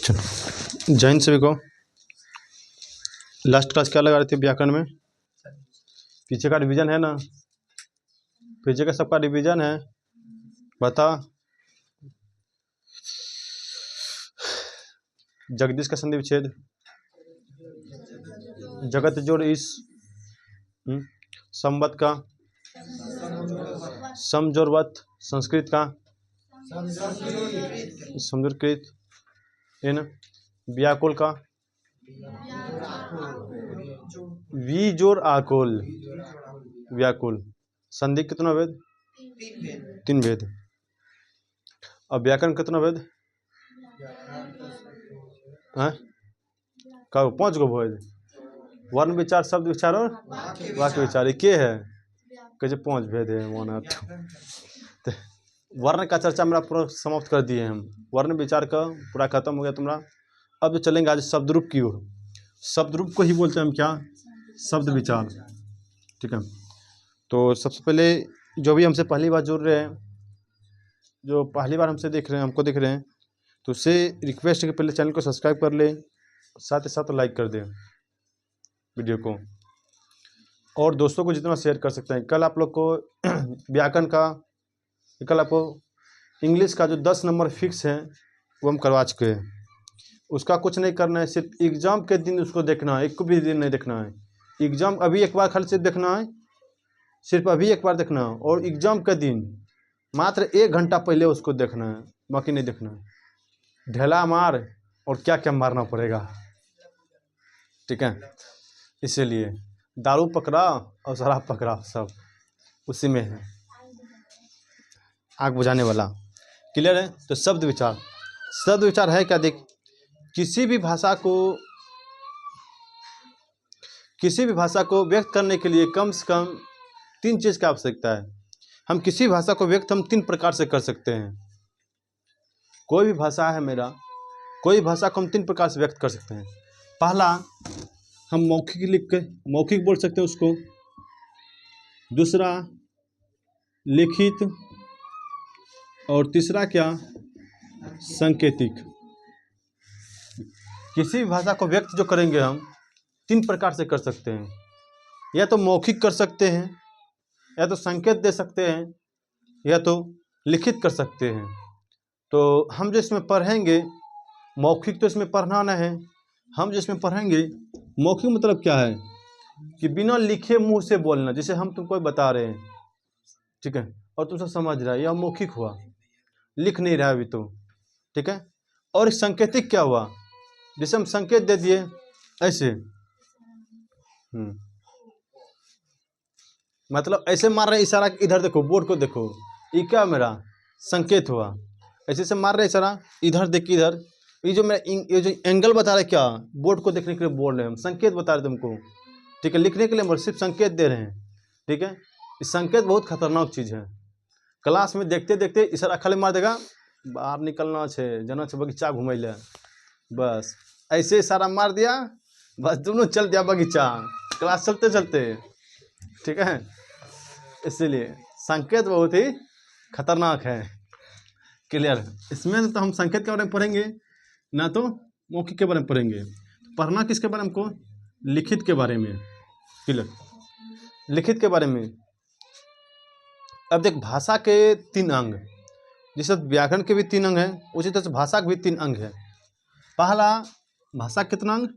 चलो, जैन सभी को लास्ट क्लास क्या लगा रहे थे व्याकरण में? पीछे का रिवीजन है ना? पीछे का सबका रिवीजन है, बता। जगदीश का संधि विच्छेद, जगत जोड़ इस, संवत का, समजोरवत, संस्कृत का, समजोरकृत, है ना? व्याकुल का, वी जोर आकुल, व्याकुल। संधि कितना भेद? 3 भेद। अब व्याकरण कितना भेद? कब 5 गो भेद? वर्ण विचार, शब्द विचार और वाक्य विचार, के है कैसे 5 भेद है माना? तो वर्ण का चर्चा मेरा पूरा समाप्त कर दिए हम। वर्ण विचार का पूरा खत्म हो गया तुम्हारा। अब जो चलेंगे आज शब्द रूप की ओर। शब्द रूप को ही बोलते हैं हम क्या? शब्द विचार। ठीक है, तो सबसे पहले जो भी हमसे पहली बार जुड़ रहे हैं, जो पहली बार हमसे देख रहे हैं, हमको देख रहे हैं, तो उससे रिक्वेस्ट है कि पहले चैनल को सब्सक्राइब कर ले, साथ ही साथ लाइक कर दें वीडियो को, और दोस्तों को जितना शेयर कर सकते हैं। कल आप लोग को व्याकरण का, कल आपको इंग्लिश का जो 10 नंबर फिक्स है वो हम करवा चुके हैं। उसका कुछ नहीं करना है, सिर्फ एग्ज़ाम के दिन उसको देखना है, एक भी दिन नहीं देखना है। एग्ज़ाम अभी एक बार खाली सिर्फ देखना है, सिर्फ अभी एक बार देखना है, और एग्ज़ाम के दिन मात्र 1 घंटा पहले उसको देखना है, बाकी नहीं देखना है। ढेला मार और क्या क्या मारना पड़ेगा, ठीक है? इसीलिए दारू पकड़ा और शराब पकड़ा, सब उसी में है, आग बुझाने वाला। क्लियर है? तो शब्द विचार, शब्द विचार है क्या? देख, किसी भी भाषा को व्यक्त करने के लिए कम से कम 3 चीज़ की आवश्यकता है। हम किसी भाषा को व्यक्त हम 3 प्रकार से कर सकते हैं। कोई भी भाषा है मेरा, कोई भाषा को हम 3 प्रकार से व्यक्त कर सकते हैं। पहला, हम मौखिक लिख के मौखिक बोल सकते हैं उसको। दूसरा लिखित, और तीसरा क्या? सांकेतिक। किसी भी भाषा को व्यक्त जो करेंगे हम 3 प्रकार से कर सकते हैं। या तो मौखिक कर सकते हैं, या तो संकेत दे सकते हैं, या तो लिखित कर सकते हैं। तो हम जो इसमें पढ़ेंगे, मौखिक तो इसमें पढ़ना न है, हम जो इसमें पढ़ेंगे मौखिक मतलब क्या है कि बिना लिखे मुंह से बोलना, जैसे हम तुमको बता रहे हैं, ठीक है, और तुम सब समझ रहा है, यह मौखिक हुआ, लिख नहीं रहा अभी तो, ठीक है। और सांकेतिक क्या हुआ? जैसे हम संकेत दे दिए ऐसे, मतलब ऐसे मार रहे इशारा, इधर देखो, बोर्ड को देखो, ये क्या मेरा संकेत हुआ। ऐसे से मार रहे इशारा, इधर देख, इधर, ये जो मेरा ये जो एंगल बता रहे, क्या बोर्ड को देखने के लिए बोल रहे हैं हम, संकेत बता रहे तुमको, ठीक है। लिखने के लिए हम सिर्फ संकेत दे रहे हैं, ठीक है। इस संकेत बहुत खतरनाक चीज़ है। क्लास में देखते देखते इशारा खाली मार देगा, बाहर निकलना छे, जाना छे बगीचा घूमे ले, बस ऐसे इशारा मार दिया, बस दोनों चल दिया बगीचा, क्लास चलते चलते, ठीक है। इसीलिए संकेत बहुत ही खतरनाक है। क्लियर? इसमें तो हम संकेत के बारे में पढ़ेंगे, ना तो मौखिक के बारे में पढ़ेंगे। पढ़ना किसके बारे में हमको? लिखित के बारे में। क्लियर? लिखित के बारे में। अब देख, भाषा के 3 अंग, जैसे व्याकरण के भी 3 अंग हैं, उसी तरह से भाषा के भी 3 अंग है। पहला, भाषा कितना अंग?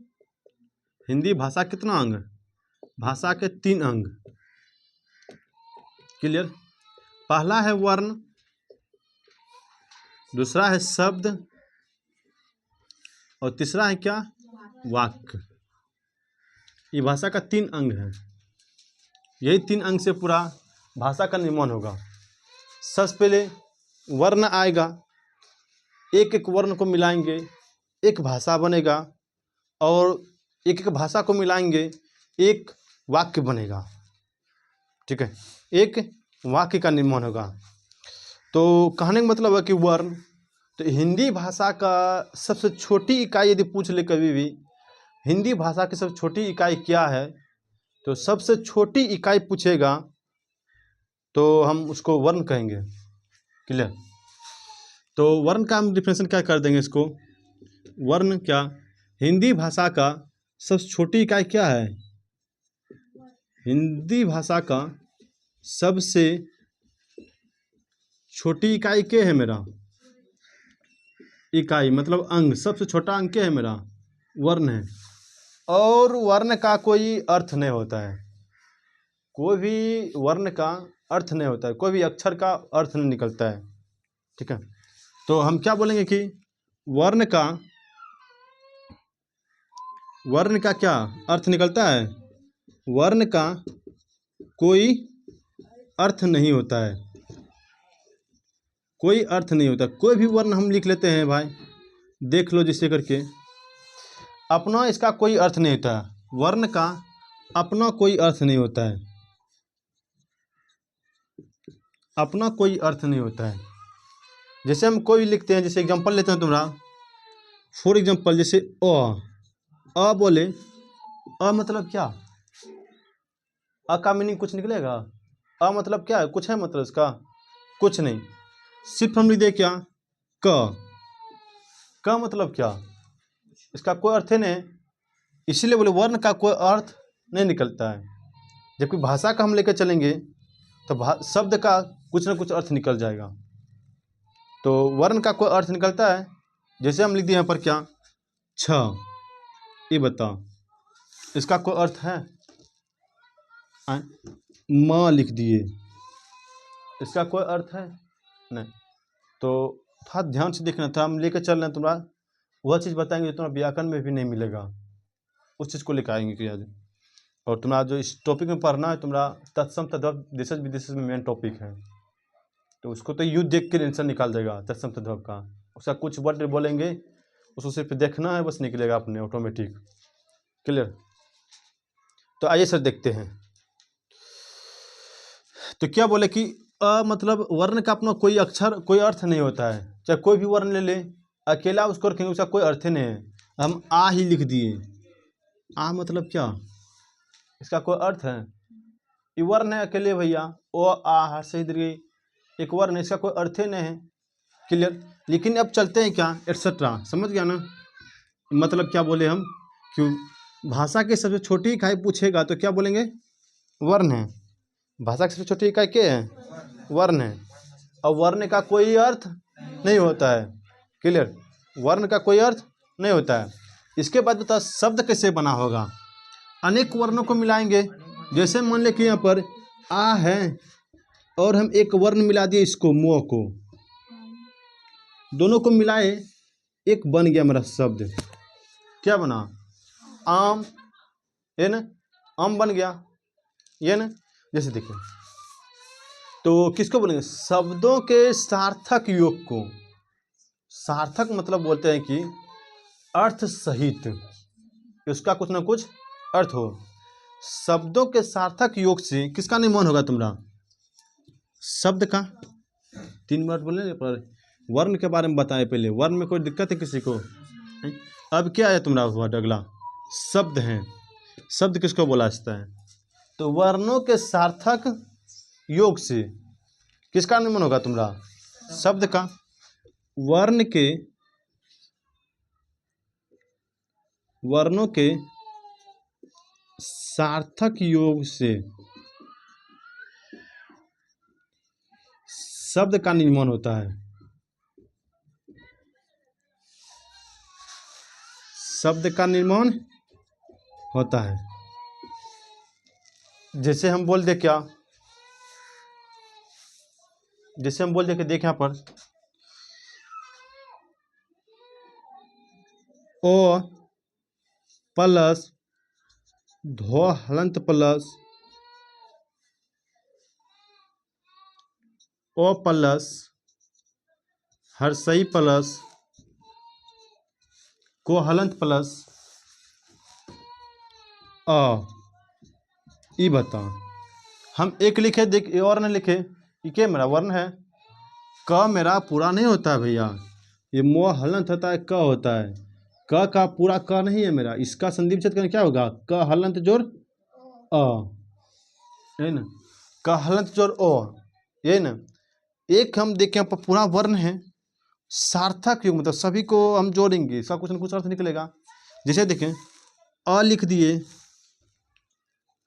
हिंदी भाषा कितना अंग? भाषा के 3 अंग। क्लियर? पहला है वर्ण, दूसरा है शब्द, और तीसरा है क्या? वाक्य। ये भाषा का 3 अंग है। यही 3 अंग से पूरा भाषा का निर्माण होगा। सबसे पहले वर्ण आएगा, एक एक वर्ण को मिलाएंगे, एक भाषा बनेगा, और एक एक भाषा को मिलाएंगे, एक वाक्य बनेगा, ठीक है। एक वाक्य का निर्माण होगा। तो कहने का मतलब है कि वर्ण, तो हिंदी भाषा का सबसे छोटी इकाई यदि पूछ ले कभी भी, हिंदी भाषा की सबसे छोटी इकाई क्या है, तो सबसे छोटी इकाई पूछेगा तो हम उसको वर्ण कहेंगे। क्लियर? तो वर्ण का हम डिफिनेशन क्या कर देंगे इसको। वर्ण क्या, हिंदी भाषा का सबसे छोटी इकाई क्या है। हिंदी भाषा का सबसे छोटी इकाई क्या है मेरा, इकाई मतलब अंग, सबसे छोटा अंग क्या है मेरा, वर्ण है। और वर्ण का कोई अर्थ नहीं होता है, कोई भी वर्ण का अर्थ नहीं होता है, कोई भी अक्षर का अर्थ नहीं निकलता है। ठीक है, तो हम क्या बोलेंगे कि वर्ण का क्या अर्थ निकलता है। वर्ण का कोई अर्थ नहीं होता है, कोई अर्थ नहीं होता। कोई भी वर्ण हम लिख लेते हैं भाई, देख लो जिससे करके, अपना इसका कोई अर्थ नहीं होता। वर्ण का अपना कोई अर्थ नहीं होता है, अपना कोई अर्थ नहीं होता है। जैसे हम कोई लिखते हैं, जैसे एग्जांपल लेते हैं तुम्हारा, फॉर एग्जांपल जैसे अ बोले, अ मतलब क्या, अ का मीनिंग कुछ निकलेगा। अ मतलब क्या है, कुछ है मतलब इसका, कुछ नहीं। सिर्फ हम लिख दे क्या, क मतलब क्या, इसका कोई अर्थ ही नहीं, इसीलिए बोले वर्ण का कोई अर्थ नहीं निकलता है। जबकि भाषा का हम लेकर चलेंगे तो शब्द का कुछ ना कुछ अर्थ निकल जाएगा। तो वर्ण का कोई अर्थ निकलता है। जैसे हम लिख दिए यहाँ पर क्या, छ, ये बताओ इसका कोई अर्थ है। माँ लिख दिए, इसका कोई अर्थ है नहीं। तो थोड़ा ध्यान से देखना था, हम लेकर चल रहे हैं, तुम्हारा वह चीज़ बताएंगे जो तुम्हारा व्याकरण में भी नहीं मिलेगा, उस चीज़ को लेकर आएंगे कि आज। और तुम्हारा जो इस टॉपिक में पढ़ना है, तुम्हारा तत्सम तद्भव देशज विदेशज में मेन टॉपिक है, तो उसको तो यू देख के आंसर निकाल देगा तत्सम तद्भव का। उसका कुछ वर्ड बोलेंगे, उसको सिर्फ देखना है, बस निकलेगा अपने ऑटोमेटिक। क्लियर। तो आइए सर देखते हैं। तो क्या बोले कि मतलब वर्ण का अपना कोई अक्षर कोई अर्थ नहीं होता है। चाहे कोई भी वर्ण ले ले, अकेला उसको रखेंगे, उसका कोई अर्थ ही नहीं है। हम आ ही लिख दिए, आ मतलब क्या, इसका कोई अर्थ है। ये वर्ण है अकेले भैया, ओ आ हर्ष दीर्घ एक वर्ण है, इसका कोई अर्थ ही नहीं है। क्लियर। लेकिन अब चलते हैं क्या, एटसेट्रा, समझ गया ना। मतलब क्या बोले हम, क्यों भाषा की सबसे छोटी इकाई पूछेगा तो क्या बोलेंगे, वर्ण है। भाषा की सबसे छोटी इकाई क्या है, वर्ण है। और वर्ण का कोई अर्थ नहीं होता है। क्लियर। वर्ण का कोई अर्थ नहीं होता है। इसके बाद बता शब्द कैसे बना होगा। अनेक वर्णों को मिलाएंगे। जैसे मान ले कि यहाँ पर आ है और हम एक वर्ण मिला दिए इसको, मो को, दोनों को मिलाए, एक बन गया मेरा शब्द। क्या बना, आम, ये ना, आम बन गया, ये ना। जैसे देखिए, तो किसको बोलेंगे, शब्दों के सार्थक योग को। सार्थक मतलब बोलते हैं कि अर्थ सहित, उसका कुछ ना कुछ अर्थ हो। शब्दों के सार्थक योग से किसका निर्माण होगा तुम्हारा, शब्द का। 3 मिनट बोले पर वर्ण के बारे में बताए पहले, वर्ण में कोई दिक्कत है किसी को। अब क्या है तुम्हारा वर्ड, अगला शब्द है। शब्द किसको बोला जाता है, तो वर्णों के सार्थक योग से किसका निर्माण होगा तुम्हारा, शब्द का। वर्णों के सार्थक योग से शब्द का निर्माण होता है। शब्द का निर्माण होता है। जैसे हम बोल दे क्या, जैसे हम बोल दे कि देख यहाँ पर ओ प्लस धो हलंत प्लस ओ प्लस हर्षई प्लस को हलंत प्लस अ, ई बता। हम एक लिखे, देख ये और न लिखे, ये क्या मेरा वर्ण है। क मेरा पूरा नहीं होता है भैया, ये मो हलंत होता है, क होता है। क का पूरा क नहीं है मेरा, इसका संधि विच्छेद करना क्या होगा, क हलंत जोड़ अ, है ना, क हलंत जोड़ ओ, ये ना। एक हम देखें यहाँ पर पूरा वर्ण है, सार्थक योग मतलब सभी को हम जोड़ेंगे, इसका कुछ न कुछ अर्थ निकलेगा। जैसे देखें अ लिख दिए,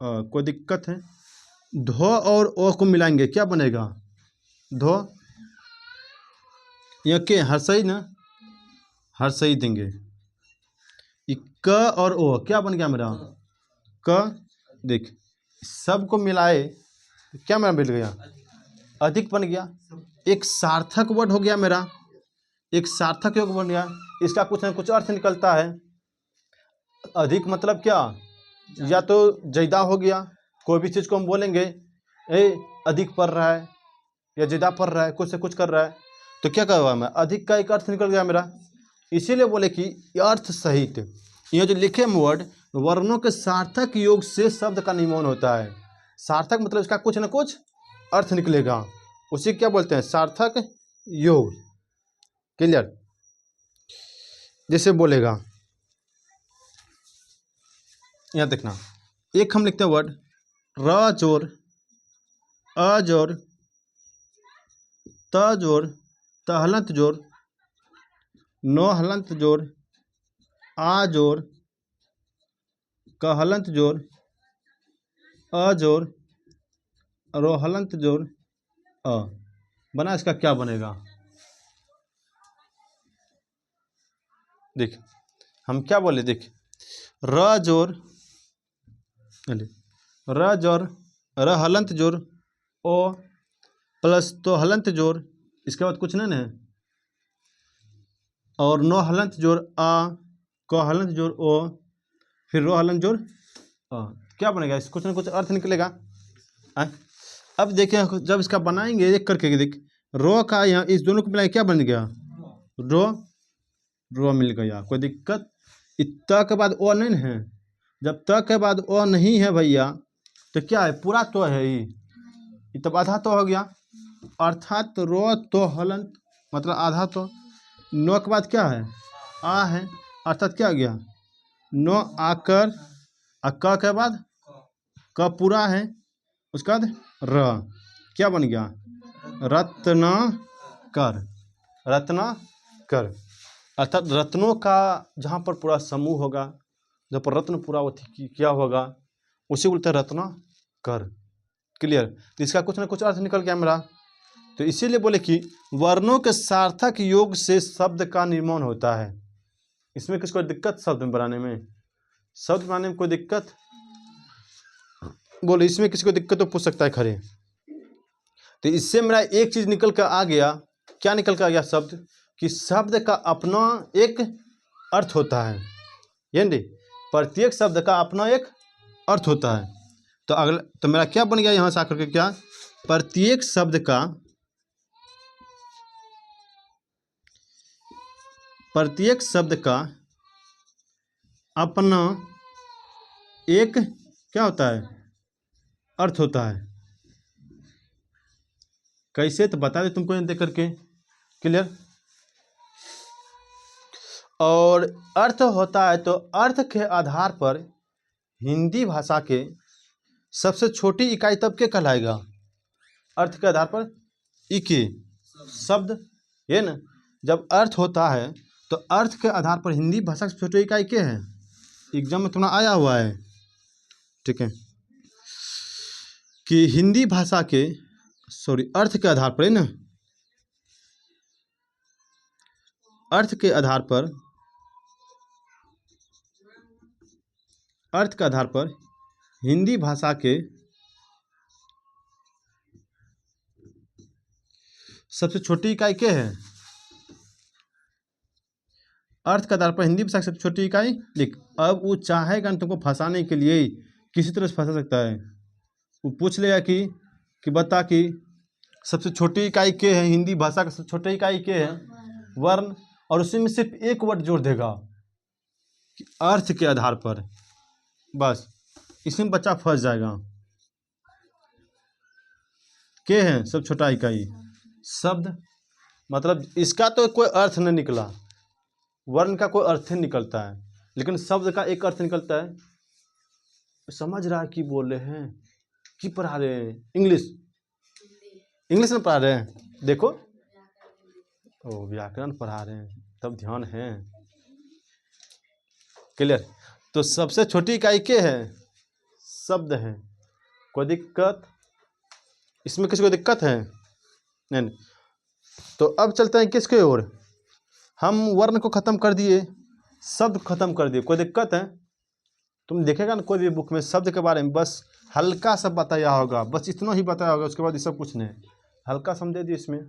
कोई दिक्कत है, ध और ओ को मिलाएंगे क्या बनेगा, धो, यह के हर सही ना, हर सही देंगे। ये क और ओ क्या बन गया मेरा, क। देख सबको मिलाए तो क्या मेरा मिल गया, अधिक बन गया। एक सार्थक वर्ड हो गया मेरा, एक सार्थक योग बन गया। इसका कुछ न कुछ अर्थ निकलता है। अधिक मतलब क्या, या तो ज़्यादा हो गया, कोई भी चीज़ को हम बोलेंगे ए अधिक पढ़ रहा है या ज़्यादा पढ़ रहा है, कुछ से कुछ कर रहा है, तो क्या करूँगा मैं, अधिक का एक अर्थ निकल गया मेरा। इसीलिए बोले कि अर्थ सहित ये जो लिखे हम वर्ड, वर्णों के सार्थक योग से शब्द का निर्माण होता है। सार्थक मतलब इसका कुछ न कुछ अर्थ निकलेगा, उसी क्या बोलते हैं, सार्थक योग। क्लियर। जैसे बोलेगा, यहाँ देखना, एक हम लिखते हैं वर्ड र जोर, अ जोर, त जोर, त हलंत जोर, नो हलंत जोर, आ जोर, क हलंत जोर, अ जोर, रो हलंत जोर, अ बना। इसका क्या बनेगा, देख हम क्या बोले, देख र जोर, र जोर, र हलंत जोर, ओ प्लस तो हलंत जोर, इसके बाद कुछ नहीं है, और नो हलंत जोर आ, क हलंत जोर ओ, फिर रो हलंत जोर आ, क्या बनेगा, इस कुछ ना कुछ अर्थ निकलेगा। अब देखें जब इसका बनाएंगे एक करके, देख रो का यहाँ इस दोनों को मिलाए क्या बन गया, रो, रो मिल गया, कोई दिक्कत। त के बाद ओ नहीं है, जब त के बाद ओ नहीं है भैया तो क्या है, पूरा तो है ये तब आधा तो हो गया, अर्थात रो तो हलंत मतलब आधा तो। नो के बाद क्या है, आ है, अर्थात क्या हो गया, नो आकर, क के बाद क पूरा है, उसके बाद र क्या बन गया, रत्न कर, रत्न कर। अर्थात रत्नों का जहाँ पर पूरा समूह होगा, जहाँ पर रत्न पूरा क्या होगा, उसी बोलते हैं रत्न कर। क्लियर। तो इसका कुछ ना कुछ अर्थ निकल गया मेरा। तो इसीलिए बोले कि वर्णों के सार्थक योग से शब्द का निर्माण होता है। इसमें किसको दिक्कत, शब्द में बनाने में, शब्द बनाने में कोई दिक्कत बोले, इसमें किसी को दिक्कत तो पूछ सकता है खड़े। तो इससे मेरा एक चीज निकल कर आ गया, क्या निकल कर आ गया, शब्द, कि शब्द का अपना एक अर्थ होता है, यानी प्रत्येक शब्द का अपना एक अर्थ होता है। तो अगला तो मेरा क्या बन गया यहाँ से आकर के, क्या, प्रत्येक शब्द का, प्रत्येक शब्द का अपना एक क्या होता है, अर्थ होता है। कैसे, तो बता दे तुमको देख करके। क्लियर। और अर्थ होता है तो अर्थ के आधार पर हिंदी भाषा के सबसे छोटी इकाई तब के कहलाएगा, अर्थ के आधार पर इके शब्द, ये ना। जब अर्थ होता है तो अर्थ के आधार पर हिंदी भाषा की छोटी इकाई क्या है, एग्जाम में तुम्हारा आया हुआ है, ठीक है, कि हिंदी भाषा के अर्थ के आधार पर है ना, अर्थ के आधार पर, अर्थ के आधार पर हिंदी भाषा के सबसे छोटी इकाई क्या है, अर्थ के आधार पर हिंदी भाषा की सबसे छोटी इकाई लिख। अब वो चाहेगा तुमको फंसाने के लिए किसी तरह से फंसा सकता है। वो पूछ लेगा कि बता कि सबसे छोटी इकाई क्या है, हिंदी भाषा का सबसे छोटी इकाई क्या है, वर्ण, और उसी में सिर्फ एक वर्ड जोड़ देगा कि अर्थ के आधार पर, बस इसमें बच्चा फंस जाएगा। क्या है सब छोटा इकाई, शब्द, मतलब इसका तो कोई अर्थ नहीं निकला, वर्ण का कोई अर्थ नहीं निकलता है, लेकिन शब्द का एक अर्थ निकलता है। समझ रहा है कि बोल रहे हैं, कि पढ़ा रहे हैं, इंग्लिश, इंग्लिश में पढ़ा रहे हैं, देखो ओ व्याकरण पढ़ा रहे हैं, तब ध्यान है। क्लियर। तो सबसे छोटी इकाई क्या है? शब्द है। कोई दिक्कत इसमें? किसी को दिक्कत है? नहीं। तो अब चलते हैं किसके ओर? हम वर्ण को खत्म कर दिए, शब्द खत्म कर दिए। कोई दिक्कत है? तुम देखेगा ना कोई भी बुक में शब्द के बारे में बस हल्का सा बताया होगा, बस इतना ही बताया होगा, उसके बाद ये सब कुछ नहीं। हल्का समझे दिए इसमें,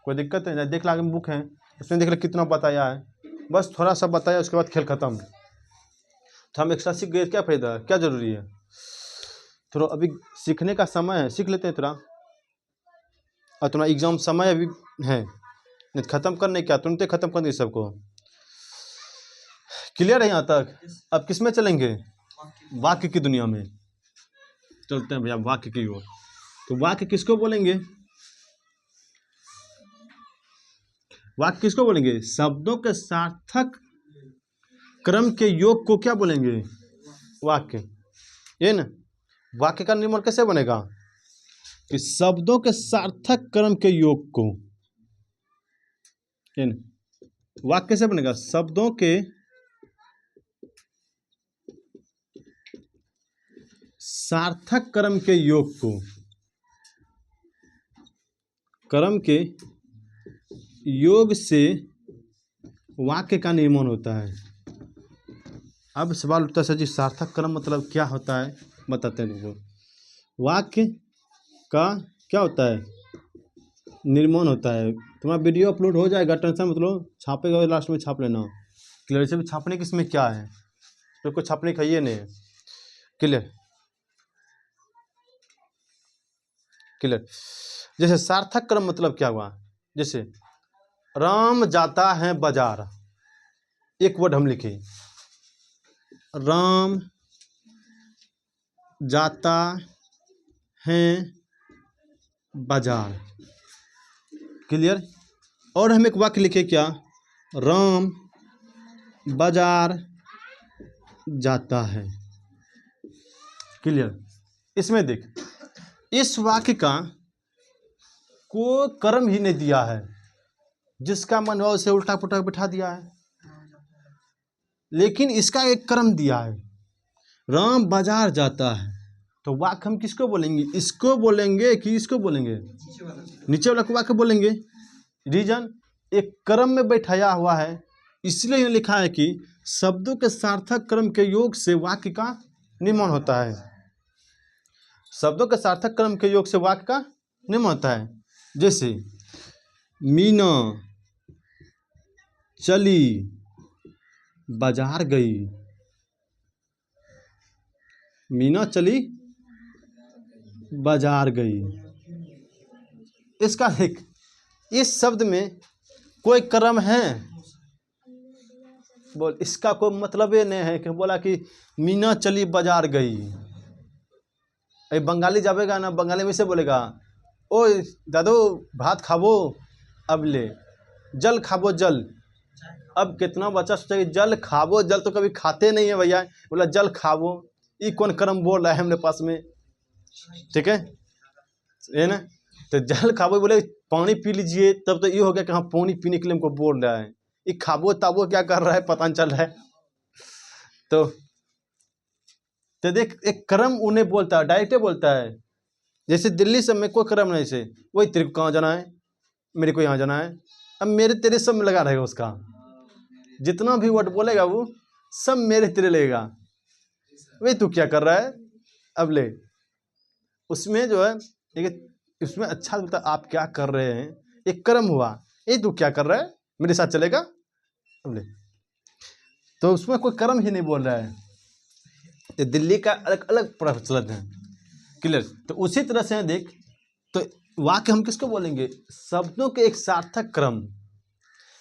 कोई दिक्कत है? देख ला बुक है, उसमें देख ला कितना बताया है, बस थोड़ा सा बताया, उसके बाद खेल खत्म। तो हम एक्स्ट्रा सीख गए, क्या फायदा, क्या जरूरी है? थोड़ा अभी सीखने का समय है, सीख लेते हैं थोड़ा। और तुम्हारा एग्जाम समय अभी है, नहीं खत्म करने क्या, तुरंत खत्म कर दें सबको। क्लियर है यहाँ तक? अब किस में चलेंगे? वाक्य की दुनिया में चलते हैं भैया, वाक्य की ओर। तो वाक्य किसको बोलेंगे? वाक्य किसको बोलेंगे? शब्दों के सार्थक क्रम के योग को क्या बोलेंगे? वाक्य। ये ना, वाक्य का निर्माण कैसे बनेगा? कि शब्दों के सार्थक क्रम के योग को, ये ना, वाक्य कैसे बनेगा? शब्दों के सार्थक क्रम के योग को, क्रम के योग से वाक्य का निर्माण होता है। अब सवाल उठता है सर जी सार्थक क्रम मतलब क्या होता है, बताते हैं तुमको। वाक्य का क्या होता है? निर्माण होता है। तुम्हारा वीडियो अपलोड हो जाएगा, टेंशन मतलब छापेगा, लास्ट में छाप लेना। क्लियर से भी छापने की इसमें क्या है, तो कुछ छापने का ये नहीं है। क्लियर। क्लियर। जैसे सार्थक क्रम मतलब क्या हुआ? जैसे राम जाता है बाजार, एक वर्ड हम लिखे, राम जाता है बाजार। क्लियर। और हम एक वाक्य लिखे क्या? राम बाजार जाता है। क्लियर। इसमें देख, इस वाक्य का कोई कर्म ही नहीं दिया है, जिसका मन हो उसे उल्टा पुल्टा बिठा दिया है, लेकिन इसका एक कर्म दिया है, राम बाजार जाता है। तो वाक्य हम किसको बोलेंगे? इसको बोलेंगे कि इसको बोलेंगे? नीचे वाला को वाक्य बोलेंगे। रीजन, एक क्रम में बैठाया हुआ है, इसलिए लिखा है कि शब्दों के सार्थक क्रम के योग से वाक्य का निर्माण होता है। शब्दों के सार्थक क्रम के योग से वाक्य का निर्माण होता है। जैसे मीना चली बाजार गई, मीना चली बाजार गई। इसका एक, इस शब्द में कोई क्रम है? बोल, इसका कोई मतलब ये नहीं है कि बोला कि मीना चली बाजार गई। अरे बंगाली जावेगा ना, बंगाली में से बोलेगा, ओ दादू भात खाबो, अब ले जल खाबो जल। अब कितना बच्चा सोचा कि जल खाबो, जल तो कभी खाते नहीं है भैया, बोला जल खाबो, ये कौन कर्म बोल रहा है हमने पास में? ठीक है, ये ना, तो जल खाबो बोले पानी पी लीजिए, तब तो ये हो गया कि हाँ पानी पीने के लिए हमको बोल रहा है। ये खाबो ताबो क्या कर रहा है पता नहीं चल रहा है। तो देख, एक कर्म उन्हें बोलता है, डायरेक्ट बोलता है। जैसे दिल्ली सब में कोई कर्म नहीं, से वही तेरे को कहाँ जाना है, मेरे को यहाँ जाना है, अब मेरे तेरे सब में लगा रहेगा उसका, जितना भी वर्ड बोलेगा वो सब मेरे तेरे लगेगा। वही तू क्या कर रहा है, अब ले। उसमें जो है उसमें अच्छा बोलता आप क्या कर रहे हैं, एक कर्म हुआ, ये तू क्या कर रहा है, मेरे साथ चलेगा, अब ले। तो उसमें कोई कर्म ही नहीं बोल रहा है। तो दिल्ली का अलग अलग प्रचलन है। क्लियर। तो उसी तरह से देख, तो वाक्य हम किसको बोलेंगे? शब्दों के एक सार्थक क्रम,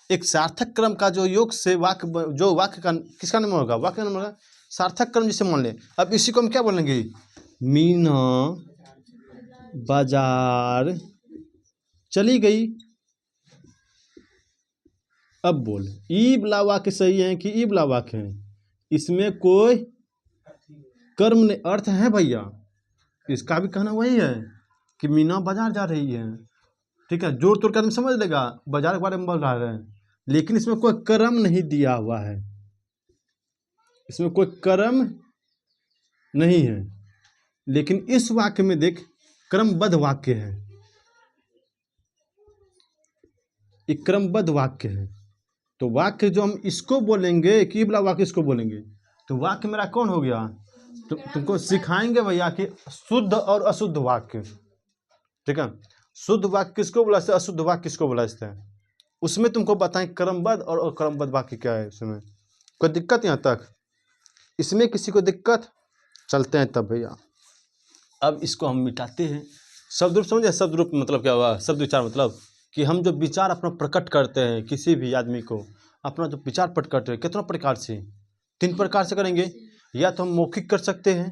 एक सार्थक क्रम का जो योग से वाक्य, जो वाक्य का किसका नाम होगा? वाक्य का नाम होगा सार्थक क्रम, जिसे मान ले। अब इसी को हम क्या बोलेंगे? मीना बाजार चली गई। अब बोल, ई बला वाक्य सही है कि ई बला वाक्य है? इसमें कोई कर्म ने अर्थ है भैया, इसका भी कहना वही है कि मीना बाजार जा रही है। ठीक है, जोड़ तोड़ के आदमी समझ लेगा, बाजार के बारे में बोल रहा है, लेकिन इसमें कोई क्रम नहीं दिया हुआ है, इसमें कोई क्रम नहीं है। लेकिन इस वाक्य में देख क्रमबद्ध वाक्य है, एक क्रमबद्ध वाक्य है। तो वाक्य जो हम इसको बोलेंगे कि वाला वाक्य इसको बोलेंगे, तो वाक्य मेरा कौन हो गया? तुमको सिखाएंगे भैया कि शुद्ध और अशुद्ध वाक्य, ठीक है। शुद्ध वाक्य किसको बोला जाता है, अशुद्ध वाक्य किसको बोला जाता है, उसमें तुमको बताएं क्रमबद्ध और अक्रमबद्ध वाक्य क्या है। उसमें कोई दिक्कत यहाँ तक? इसमें किसी को दिक्कत? चलते हैं तब भैया। अब इसको हम मिटाते हैं। शब्द रूप समझे? शब्द रूप मतलब क्या हुआ? शब्द विचार मतलब कि हम जो विचार अपना प्रकट करते हैं, किसी भी आदमी को अपना जो विचार प्रकट करते हैं, कितना प्रकार से? 3 प्रकार से करेंगे। या तो हम मौखिक कर सकते हैं,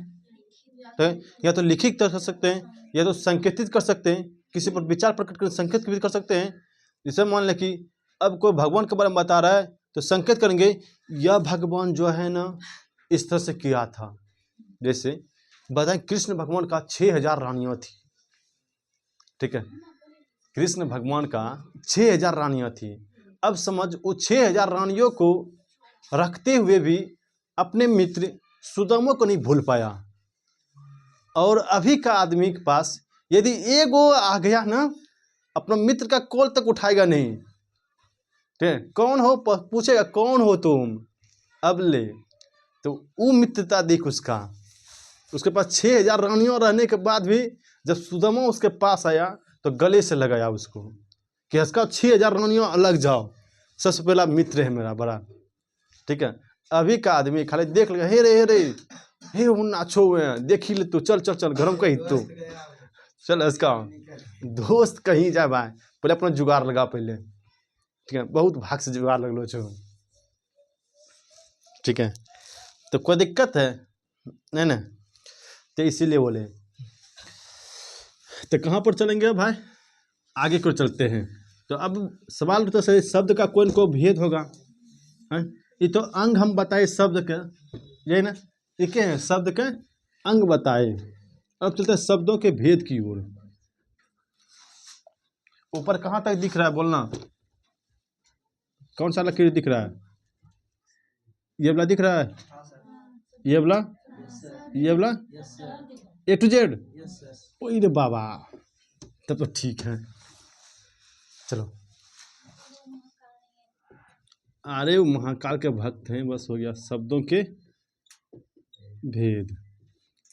या तो लिखित कर सकते हैं, या तो संकेतित कर सकते हैं, किसी पर विचार प्रकट कर संकेत भी कर सकते हैं। जैसे मान लें कि अब कोई भगवान के बारे में बता रहा है तो संकेत करेंगे, यह भगवान जो है ना इस तरह से किया था। जैसे बताएं कृष्ण भगवान का 6000 रानियाँ थी, ठीक है। कृष्ण भगवान का 6000 रानियाँ थी। अब समझ, वो 6000 रानियों को रखते हुए भी अपने मित्र सुदामा को नहीं भूल पाया। और अभी का आदमी के पास यदि एगो आ गया ना, अपना मित्र का कॉल तक उठाएगा नहीं, ठीक है। कौन हो पूछेगा, कौन हो तुम? अब ले तो वो मित्रता देख उसका, उसके पास 6000 रानियों रहने के बाद भी जब सुदामा उसके पास आया तो गले से लगाया उसको कि इसका 6000 रानियों अलग जाओ, सबसे पहला मित्र है मेरा बड़ा, ठीक है। अभी का आदमी खाली देख लेगा, हे रे हे वो नाचो हुए हैं, देख ही ले तू, चल चल चल घरों कहीं तू चल, इसका दोस्त कहीं जाए भाई, पहले अपना जुगाड़ लगा पहले, ठीक है। बहुत भाग से जुगाड़ लगलो छो, ठीक है। तो कोई दिक्कत है नहीं ना? तो इसीलिए बोले। तो कहाँ पर चलेंगे भाई? आगे को चलते हैं। तो अब सवाल तो सही, शब्द का कोई न कोई भेद होगा, है? ये तो अंग हम बताए शब्द के, यही ना, ये क्या है? शब्द के अंग बताए। अब चलते हैं शब्दों के भेद की ओर। ऊपर कहाँ तक दिख रहा है बोलना? कौन सा लकीर दिख रहा है? ये वाला दिख रहा है? ये वाला? ये वाला A to Z? ओए रे बाबा, तब तो ठीक है। चलो, अरे वो महाकाल के भक्त हैं, बस हो गया। शब्दों के भेद,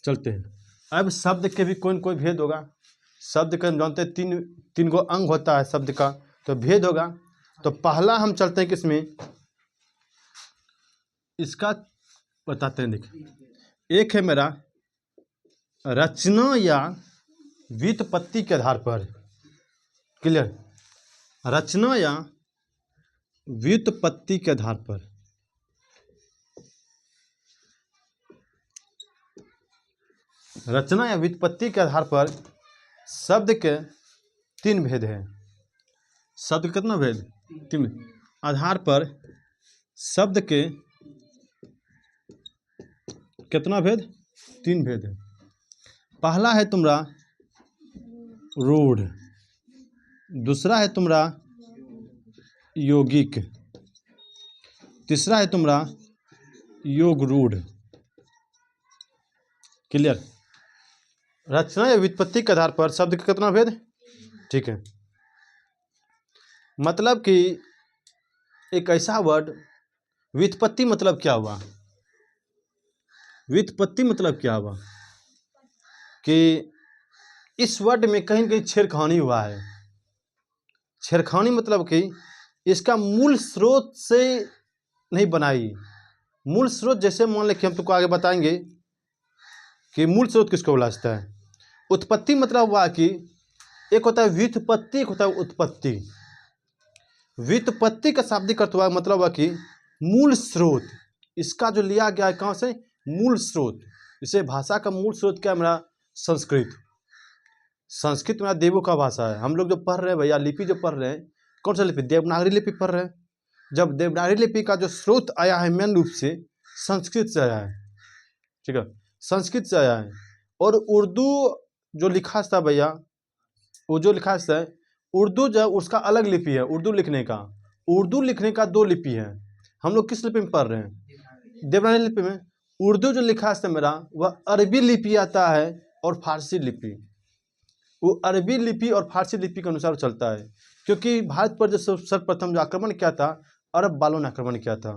चलते हैं। अब शब्द के भी कोई न कोई भेद होगा। शब्द के हम जानते हैं तीन गो अंग होता है शब्द का, तो भेद होगा। तो पहला हम चलते हैं किसमें, इसका बताते हैं। देखिए, एक है मेरा रचना या व्युत्पत्ति के आधार पर, क्लियर? रचना या व्युत्पत्ति के आधार पर। रचना या व्युत्पत्ति के आधार पर शब्द के 3 भेद हैं। शब्द के कितना भेद? 3 आधार पर शब्द के कितना भेद? 3 भेद है। पहला है तुम्हारा रूढ़, दूसरा है तुम्हारा यौगिक, तीसरा है तुम्हारा योग रूढ़, क्लियर? रचना या व्युत्पत्ति के आधार पर शब्द का कितना भेद? ठीक है। मतलब कि एक ऐसा वर्ड, व्युत्पत्ति मतलब क्या हुआ? व्युत्पत्ति मतलब क्या हुआ कि इस वर्ड में कहीं न कहीं छेड़खानी हुआ है। छेड़खानी मतलब कि इसका मूल स्रोत से नहीं बनाई। मूल स्रोत जैसे मान लें कि हम तुमको आगे बताएंगे कि मूल स्रोत किसको बोला जाता है। उत्पत्ति मतलब हुआ कि एक होता है व्युत्पत्ति, एक होता है उत्पत्ति। व्युत्पत्ति का शाब्दिक अर्थ हुआ मतलब हुआ कि मूल स्रोत, इसका जो लिया गया है कहाँ से? मूल स्रोत। इसे भाषा का मूल स्रोत क्या है? मेरा संस्कृत। संस्कृत मेरा देवों का भाषा है। हम लोग जो पढ़ रहे हैं भैया, लिपि जो पढ़ रहे हैं, कौन सा लिपि? देवनागरी लिपि पढ़ रहे हैं। जब देवनागरी लिपि का जो स्रोत आया है मेन रूप से संस्कृत से आया है, ठीक है, संस्कृत से आया है। और उर्दू जो लिखा था भैया, वो जो लिखा था उर्दू जो उसका अलग लिपि है उर्दू लिखने का। उर्दू लिखने का 2 लिपि है। हम लोग किस लिपि में पढ़ रहे हैं? देवनागरी लिपि में। उर्दू जो लिखा है मेरा वह अरबी लिपि आता है और फारसी लिपि। वो अरबी लिपि और फारसी लिपि के अनुसार चलता है, क्योंकि भारत पर जो सर्वप्रथम जो आक्रमण किया था अरब वालों ने आक्रमण किया था,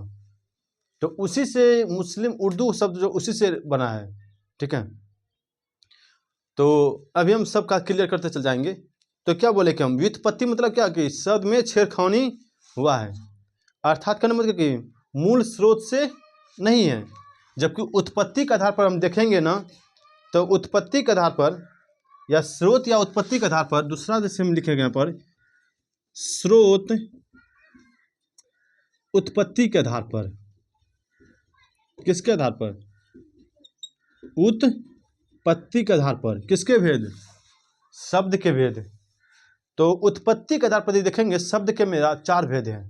तो उसी से मुस्लिम उर्दू शब्द जो उसी से बना है। ठीक है, तो अभी हम सबका क्लियर करते चल जाएंगे। तो क्या बोले कि हम व्युत्पत्ति मतलब क्या कि शब्द में छेड़खानी हुआ है, अर्थात कहने मतलब कि मूल स्रोत से नहीं है। जबकि उत्पत्ति के आधार पर हम देखेंगे ना, तो उत्पत्ति के आधार पर या स्रोत या उत्पत्ति के आधार पर दूसरा जैसे हम लिखेंगे यहाँ पर स्रोत उत्पत्ति के आधार पर, किसके आधार पर? उत्पत्ति के आधार पर। किसके भेद? शब्द के भेद। तो उत्पत्ति के आधार पर देखेंगे शब्द के मेरा 4 भेद हैं।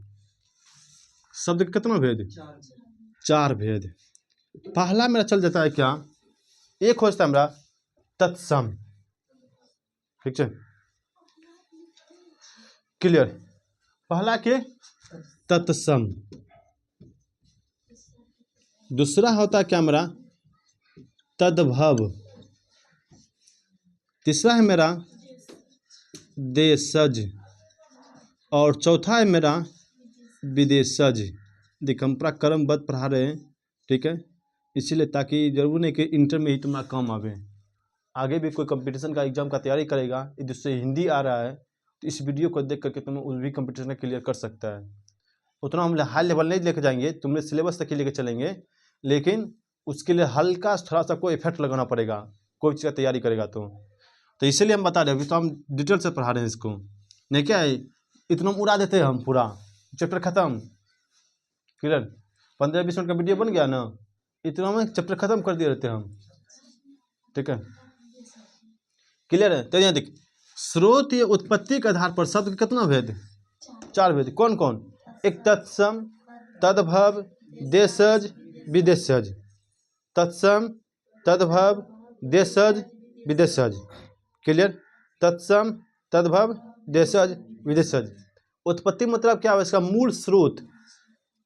शब्द के कितना भेद? 4 भेद। पहला मेरा चल जाता है क्या, एक होता है मेरा तत्सम। ठीक है, क्लियर? पहला के तत्सम। दूसरा होता है क्या मेरा तद्भव। तीसरा है मेरा देशज, और चौथा है मेरा विदेशज। देखिए हम पूरा क्रमबद्ध पढ़ा रहे हैं, ठीक है, इसीलिए ताकि जरूर नहीं कि इंटर में ही तुम्हारा काम आवे। आगे भी कोई कंपटीशन का एग्जाम का तैयारी करेगा, जिससे हिंदी आ रहा है, तो इस वीडियो को देख करके तुम उस भी कंपटीशन क्लियर कर सकता है। उतना हम हाई लेवल नहीं लेके जाएंगे, तुम्हें सिलेबस तक ही लेके चलेंगे, लेकिन उसके लिए हल्का थोड़ा सा कोई इफेक्ट लगाना पड़ेगा कोई चीज़ का तैयारी करेगा तो इसलिए हम बता रहे हैं। अभी तो हम डिटेल से पढ़ा रहे हैं इसको, नहीं क्या है इतना उड़ा देते हैं हम, पूरा चैप्टर खत्म। क्लियर? 15-20 मिनट का वीडियो बन गया ना, इतना में चैप्टर खत्म कर दिए रहते हैं हम। ठीक है, क्लियर है? तो यहाँ देख, स्रोत या उत्पत्ति के आधार पर शब्द के कितना भेद? 4 भेद। कौन कौन? एक तत्सम, तद्भव, देशज, विदेशज। तत्सम, तद्भव, देशज, विदेशज। क्लियर? तत्सम, तद्भव, देशज, विदेशज। उत्पत्ति मतलब क्या है? इसका मूल स्रोत।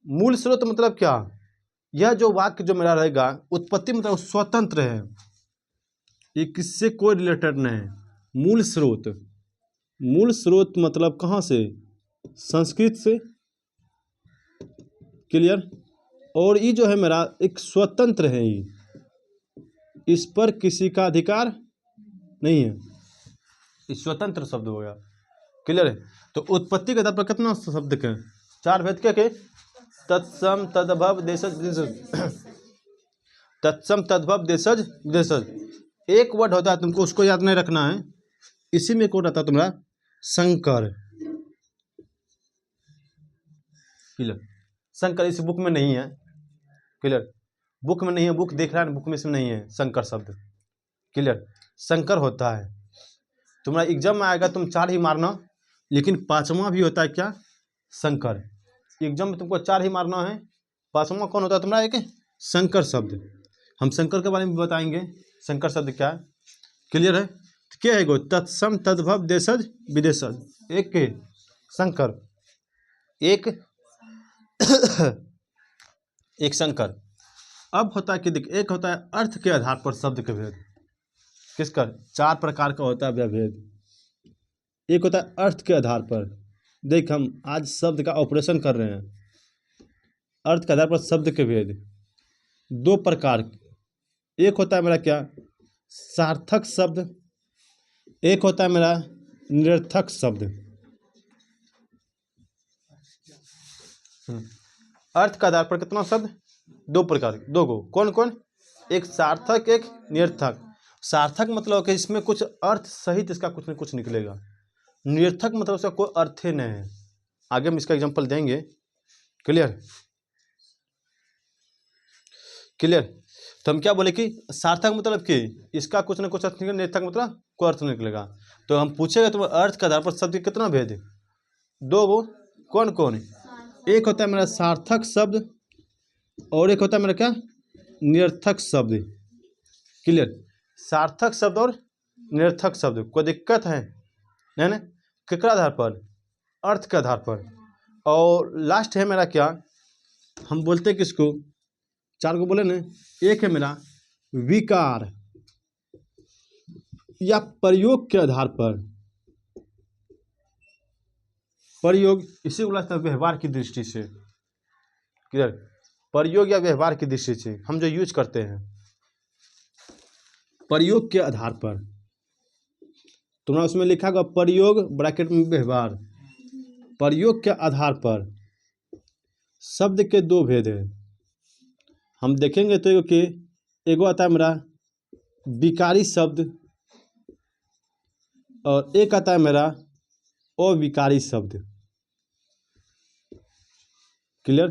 मूल स्रोत मतलब क्या? यह जो वाक्य जो मेरा रहेगा, उत्पत्ति मतलब स्वतंत्र है, ये किससे कोई रिलेटेड नहीं है। मूल स्रोत, मूल स्रोत मतलब कहाँ से? संस्कृत से। क्लियर? और ये जो है मेरा एक स्वतंत्र है, ये इस पर किसी का अधिकार नहीं है, ये स्वतंत्र शब्द हो गया। क्लियर है? तो उत्पत्ति के आधार पर कितना शब्द के? 4 भेद के तत्सम, तद्भव, देशज, विदेशज। तत्सम, तद्भव, देशज, विदेशज। एक वर्ड होता है, तुमको उसको याद नहीं रखना है। इसी में कोड आता है तुम्हारा संकर। क्लियर? संकर इस बुक में नहीं है। क्लियर? बुक में नहीं है, बुक देख रहा है, बुक में इसमें नहीं है संकर शब्द। क्लियर? संकर होता है तुम्हारा एग्जाम में आएगा, तुम 4 ही मारना, लेकिन 5वां भी होता है क्या? संकर। एग्जाम में तुमको 4 ही मारना है, 5वां कौन होता है तुम्हारा? एक संकर शब्द। हम संकर के बारे में बताएंगे, संकर शब्द क्या है। क्लियर है? तो क्या है गो? तत्सम, तद्भव, देशज, विदेशज। एक के संकर, एक एक संकर। अब होता है कि देख, एक होता है अर्थ के आधार पर शब्द के भेद। किसका? 4 प्रकार का होता है भेद। एक होता है अर्थ के आधार पर। देख हम आज शब्द का ऑपरेशन कर रहे हैं, अर्थ के आधार पर शब्द के भेद 2 प्रकार। एक होता है मेरा क्या? सार्थक शब्द। एक होता है मेरा निरर्थक शब्द। अर्थ के आधार पर कितना शब्द? 2 प्रकार, 2 गो। कौन कौन? एक सार्थक, एक निरर्थक। सार्थक मतलब कि इसमें कुछ अर्थ सहित इसका कुछ न कुछ निकलेगा। निरर्थक मतलब उसका कोई अर्थ ही नहीं है। आगे हम इसका एग्जांपल देंगे। क्लियर? क्लियर? तो हम क्या बोले कि सार्थक मतलब कि इसका कुछ न कुछ अर्थ निकलेगा, निरर्थक मतलब कोई अर्थ निकलेगा। तो हम पूछेगा तो अर्थ के आधार पर शब्द कितना भेद है? 2 गो। कौन कौन? एक होता है मेरा सार्थक शब्द और एक होता है मेरा क्या? निरर्थक शब्द। क्लियर? सार्थक शब्द और निरर्थक शब्द। कोई दिक्कत है? नहीं ना? किसके आधार पर? अर्थ के आधार पर। और लास्ट है मेरा क्या, हम बोलते हैं किसको, 4 को बोले ना, एक है मेरा विकार या प्रयोग के आधार पर। प्रयोग इसी को लगता है व्यवहार की दृष्टि से, क्लियर, प्रयोग या व्यवहार की दृष्टि से हम जो यूज करते हैं, प्रयोग के आधार पर। तुम्हारा उसमें लिखा होगा प्रयोग ब्रैकेट में व्यवहार। प्रयोग के आधार पर शब्द के 2 भेद है, हम देखेंगे तो कि एगो आता है मेरा विकारी शब्द और एक आता है मेरा अविकारी शब्द, क्लियर,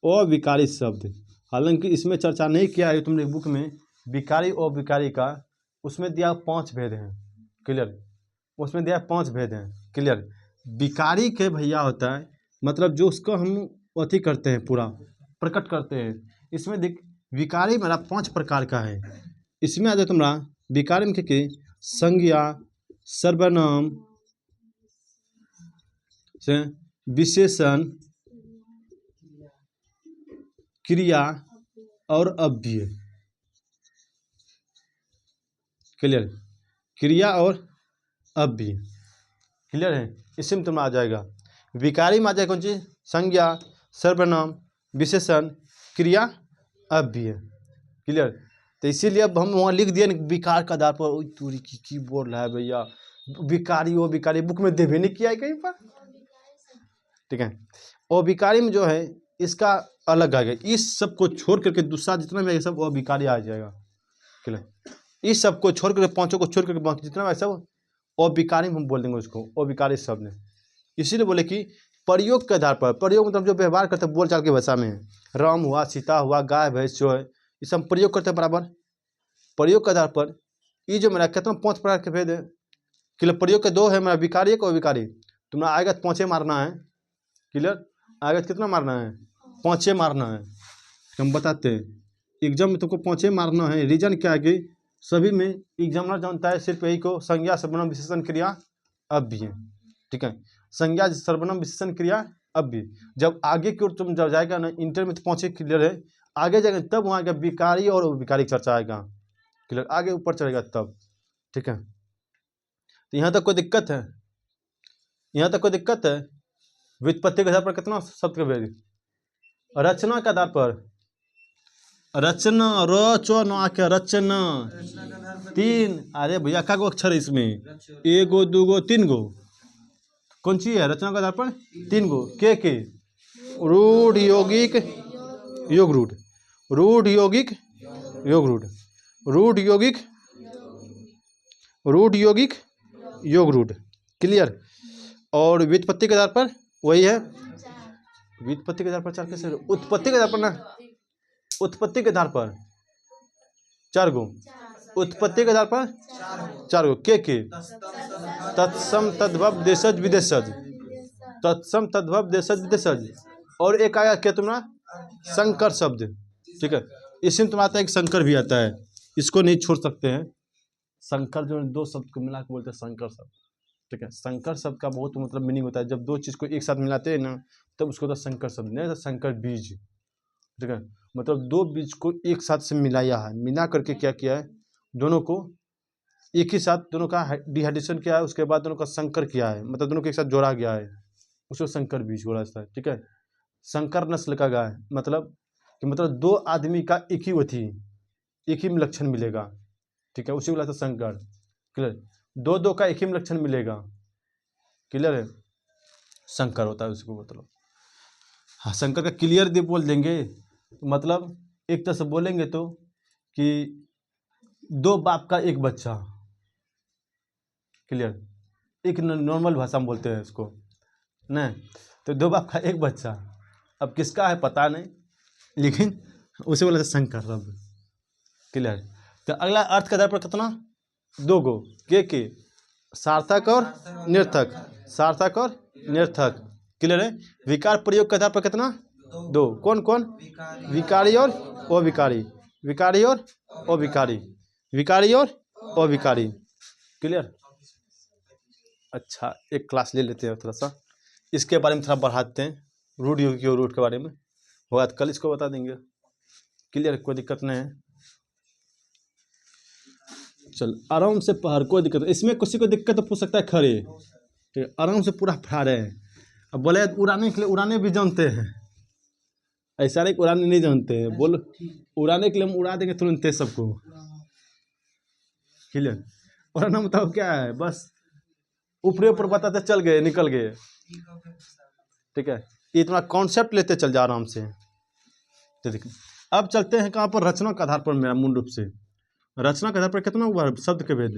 अविकारी शब्द। हालांकि इसमें चर्चा नहीं किया है तुमने बुक में विकारी और विकारी का, उसमें दिया 5 भेद हैं, क्लियर, उसमें दिया 5 भेद हैं, क्लियर। विकारी के भैया होता है मतलब जो उसको हम अथी करते हैं, पूरा प्रकट करते हैं। इसमें देख विकारी मेरा 5 प्रकार का है। इसमें आ जाए तुम्हारा विकारी में के संज्ञा, सर्वनाम से विशेषण, क्रिया और अव्यय, क्लियर, क्रिया और अव्यय, क्लियर है। इसी में तुम्हारा आ जाएगा विकारी में आ जाएगा कौन चीज, संज्ञा, सर्वनाम, विशेषण, क्रिया, अव्यय, क्लियर। तो इसीलिए अब हम वहाँ लिख दिए विकार का आधार पर। तूरी की बोल रहा है भैया, विकारी वो विकारी बुक में देवे नहीं किया है कहीं पर, ठीक है। और विकारी में जो है इसका अलग आ गया, इस सब को छोड़ करके दूसरा जितना भी सब वो विकारी आ जाएगा, क्लियर। इस सब को छोड़ करके 5 को छोड़ करके बाकी जितना भी सब और विकारी हम बोल देंगे उसको, और विकारी शब्द है। इसीलिए बोले कि प्रयोग के आधार पर, प्रयोग मतलब जो व्यवहार करते हैं बोलचाल की भाषा में, राम हुआ, सीता हुआ, गाय भैंस जो है ये सब प्रयोग करते हैं बराबर। प्रयोग के आधार पर ये जो मेरा कितना 5 प्रकार के भेद है, क्लियर। प्रयोग के 2 है मेरा विकारी एक और विकारी। तुम्हारा आएगा 5 मारना है, क्लियर, आएगा कितना मारना है, 5 मारना है। हम बताते हैं एग्जाम में तुमको 5 मारना है। रीजन क्या है कि सभी में एग्जामिनर जानता है सिर्फ यही को संज्ञा, सर्वनाम, विशेषण, क्रिया, अव्यय, ठीक है। संज्ञा, सर्वनाम, विशेषण, क्रिया, अव्यय। जब आगे की ओर तुम जब जाएगा ना, इंटर में तो 5 क्लियर है, आगे जाएगा तब वहाँ आएगा विकारी और विकारी चर्चा आएगा, क्लियर, आगे ऊपर चढ़ेगा तब, ठीक है। तो यहाँ तक कोई दिक्कत है, यहाँ तक कोई दिक्कत है। व्युत्पत्ति के आधार पर कितना शब्द का भेद, रचना के आधार पर, रचना, रचना क्या, रचना 3, अरे भैया का अक्षर है इसमें, 1 2 3 गो, कौन सी है रचना के आधार पर 3 गो, के रूढ़, यौगिक, योग रूढ़, रूढ़, यौगिक, योग रूढ़, रूढ़, यौगिक, रूढ़, यौगिक, योग रूढ़, क्लियर। और व्युत्पत्ति के आधार पर वही है, व्युत्पत्ति के आधार पर 4 कैसे, उत्पत्ति के आधार पर ना, उत्पत्ति के आधार पर 4 गो, उत्पत्ति के आधार पर 4 गो, के तत्सम, तद्भव, देशज, विदेशज, तत्सम, तद्भव, देशज, विदेशज। और एक आया क्या तुम्हारा संकर शब्द, ठीक है। इसमें तुम्हारा आता है एक संकर भी आता है, इसको नहीं छोड़ सकते हैं। संकर जो 2 शब्द को मिला के बोलते हैं संकर शब्द, ठीक है। संकर शब्द का बहुत मतलब मीनिंग होता है, जब 2 चीज़ को एक साथ मिलाते हैं ना तब उसको होता है संकर शब्द, नहीं तो संकर बीज, ठीक है। मतलब 2 बीज को एक साथ से मिलाया है, मिला करके क्या किया है, दोनों को एक ही साथ, दोनों का डिहाइड्रेशन किया है, उसके बाद दोनों का संकर किया है, मतलब दोनों को एक साथ जोड़ा गया है, उसको संकर बीज बोला जाता है, ठीक है। संकर नस्ल का गाय मतलब कि मतलब 2 आदमी का एक ही वथी, एक ही में लक्षण मिलेगा, ठीक है, उसी को बोला संकर, क्लियर। 2 का एक ही में लक्षण मिलेगा, क्लियर है, संकर होता है उसको मतलब। हाँ, संकर का क्लियर दे बोल देंगे मतलब एक तरह से बोलेंगे तो कि 2 बाप का एक बच्चा, क्लियर, एक नॉर्मल भाषा में बोलते हैं इसको, नहीं तो 2 बाप का एक बच्चा, अब किसका है पता नहीं, लेकिन उसे बोला संकर शब्द, क्लियर। तो अगला अर्थ के आधार पर कितना 2 गो, के सार्थक और निर्थक, सार्थक और निर्थक, क्लियर है। विकार प्रयोग के आधार पर कितना 2, कौन कौन, विकारी और अविकारी, विकारी और अविकारी, विकारी और अविकारी, क्लियर। अच्छा एक क्लास ले लेते हैं थोड़ा सा, इसके बारे में थोड़ा बढ़ाते हैं, रूट योग और रूट के बारे में होगा तो कल इसको बता देंगे। क्लियर, कोई दिक्कत नहीं है। चल आराम से पढ़, कोई दिक्कत नहीं। इसमें किसी को दिक्कत तो पूछ सकता है खड़े, ठीक है, आराम से पूरा पढ़ा रहे हैं। अब बोले उड़ाने के लिए, उड़ाने भी जानते हैं, ऐसा नहीं उड़ाने नहीं जानते हैं, बोल उड़ाने के लिए हम उड़ा देंगे तुरंत सबको। क्लियर, उड़ाना मतलब क्या है, बस ऊपरे ऊपर बताते चल गए, निकल गए, ठीक है। इतना कॉन्सेप्ट लेते चल जा आराम से। तो देखिए अब चलते हैं कहाँ पर, रचना के आधार पर। मेरा मूल रूप से रचना के आधार पर कितना हुआ शब्द के भेद,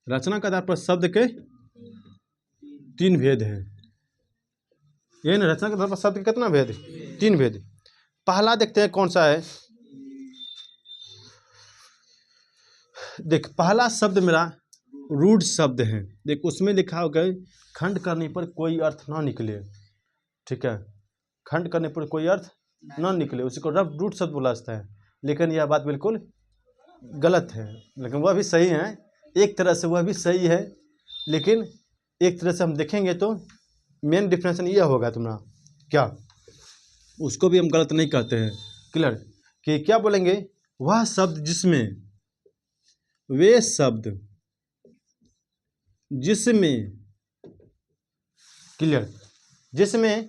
रचना के आधार पर शब्द के 3 भेद है। यही ना, रचना के आधार पर शब्द के कितना भेद, 3 भेद। पहला देखते हैं कौन सा है। देख पहला शब्द मेरा रूढ़ शब्द है। देख उसमें लिखा होगा खंड करने पर कोई अर्थ ना निकले, ठीक है, खंड करने पर कोई अर्थ ना निकले, उसी को रफ रूट शब्द बोला जाता है। लेकिन यह बात बिल्कुल गलत है, लेकिन वह भी सही है, एक तरह से वह भी सही है, लेकिन एक तरह से हम देखेंगे तो मेन डिफरेंशन यह होगा तुम्हारा क्या, उसको भी हम गलत नहीं कहते हैं। क्लियर, कि क्या बोलेंगे, वह शब्द जिसमें, वे शब्द जिसमें, क्लियर, जिसमें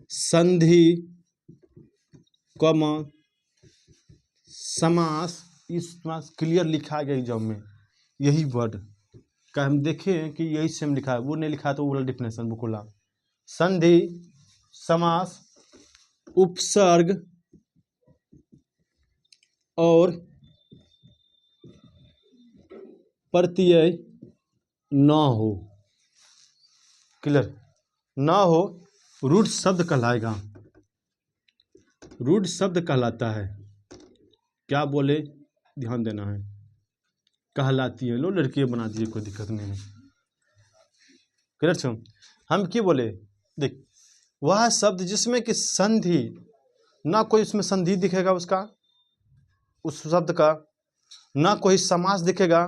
संधि कॉमा समास, इस क्लियर लिखा गया एग्जाम में, यही वर्ड का हम देखें कि यही सेम लिखा है, वो नहीं लिखा तो वो वाला डिफिनेशन वो खोला। संधि, समास, उपसर्ग और प्रत्यय न हो, क्लियर, न हो, रूढ़ शब्द कहलाएगा, रूढ़ शब्द कहलाता है। क्या बोले, ध्यान देना है, कहलाती है, लो लड़कियां बना दिए, कोई दिक्कत नहीं है। क्लियर छो, हम क्या बोले, देख वह शब्द जिसमें कि संधि, ना कोई उसमें संधि दिखेगा उसका, उस शब्द का, ना कोई समास दिखेगा,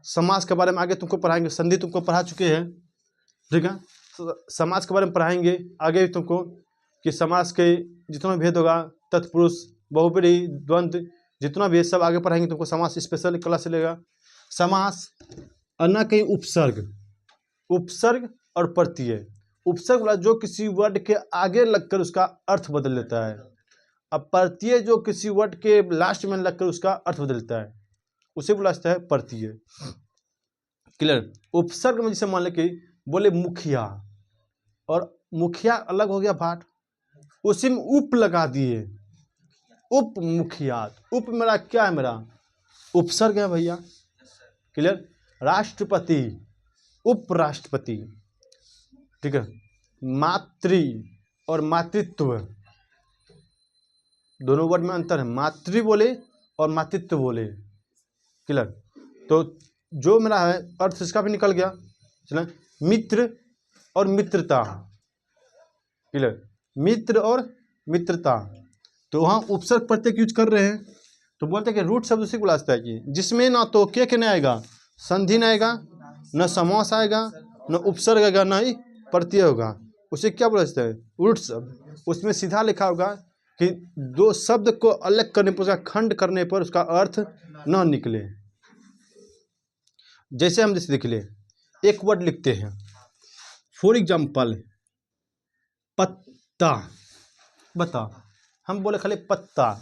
समास के बारे में आगे तुमको पढ़ाएंगे, संधि तुमको पढ़ा चुके हैं, ठीक है, समास के बारे में पढ़ाएंगे आगे तुमको कि समास के जितना भेद होगा, तत्पुरुष, बहुब्रीहि, द्वंद्व, जितना भी है सब आगे पढ़ाएंगे तुमको, समास स्पेशल क्लास लेगा। समास और ना कहीं उपसर्ग, उपसर्ग और प्रत्यय, उपसर्ग वाला जो किसी वर्ड के आगे लगकर उसका अर्थ बदल देता है, अब प्रत्यय जो किसी वर्ड के लास्ट में लगकर उसका अर्थ बदल देता है, उसे बोला जाता है प्रत्यय। क्लियर, उपसर्ग में जैसे मान ले कि बोले मुखिया, और मुखिया अलग हो गया भाट, उसी में उप लगा दिए, उप मुखियात, उप मेरा क्या है, मेरा उपसर्ग है भैया। क्लियर, राष्ट्रपति, उपराष्ट्रपति, ठीक है, मातृ और मातृत्व, दोनों वर्ड में अंतर है, मातृ बोले और मातृत्व बोले। क्लियर, तो जो मेरा है अर्थ इसका भी निकल गया, चला, मित्र और मित्रता, क्लियर, मित्र और मित्रता, तो वहाँ उपसर्ग प्रत्यय यूज कर रहे हैं, तो बोलते हैं कि रूट शब्द उसी को लाता है कि जिसमें ना तो के नहीं आएगा, संधि नहीं आएगा, न समास आएगा, न उपसर्ग आएगा, न ही प्रत्यय होगा, उसे क्या बोला जाता है, रूट शब्द। उसमें सीधा लिखा होगा कि दो शब्द को अलग करने पर, उसका खंड करने पर उसका अर्थ न निकले। जैसे हम जैसे देख ले, एक वर्ड लिखते हैं, फॉर एग्जाम्पल पत्ता, बता, हम बोले खाली पत्ता,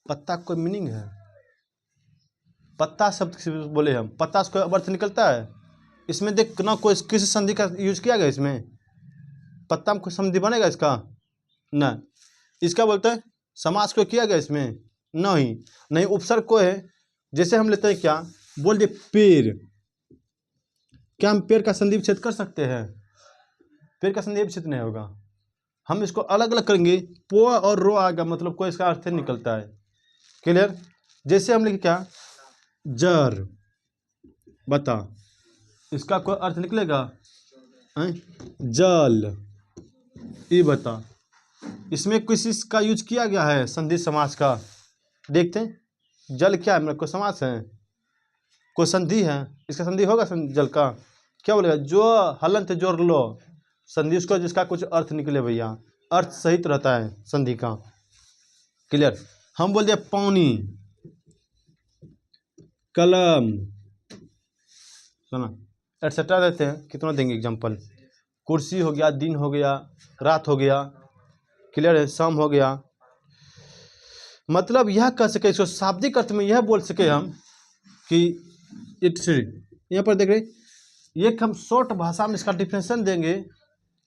पत्ता कोई मीनिंग है, पत्ता शब्द से बोले हम, पत्ता से कोई अर्थ निकलता है, इसमें देख ना कोई किसी संधि का यूज किया गया, इसमें पत्ता में कोई संधि बनेगा इसका, न, इसका बोलते हैं समास को किया गया इसमें, नहीं नहीं, उपसर्ग को है। जैसे हम लेते हैं क्या, बोल दे पेड़, क्या हम पेड़ का संधि विच्छेद कर सकते हैं, पेड़ का संधि विच्छेद नहीं होगा, हम इसको अलग अलग करेंगे, पो और रो आएगा, मतलब कोई इसका अर्थ निकलता है। क्लियर, जैसे हम लिखे क्या, जर, बता, इसका कोई अर्थ निकलेगा, जल, ये बता, इसमें किसी का यूज किया गया है संधि समास का, देखते हैं, जल क्या है मेरा, कोई समास है, कोई संधि है, इसका संधि होगा जल का, क्या बोलेगा, जो हलंत जोड़ लो संधि उसको जिसका कुछ अर्थ निकले भैया, अर्थ सहित रहता है संधि का। क्लियर। हम बोल दिया पानी, कलम, सुना एटसेट्रा देते हैं, कितना देंगे एग्जाम्पल, कुर्सी हो गया, दिन हो गया, रात हो गया। क्लियर है, शाम हो गया। मतलब यह कह सके, इसको शाब्दिक अर्थ में यह बोल सके हम कि इट्स, यहाँ पर देख रहे एक हम शॉर्ट भाषा में इसका डिफिनेशन देंगे,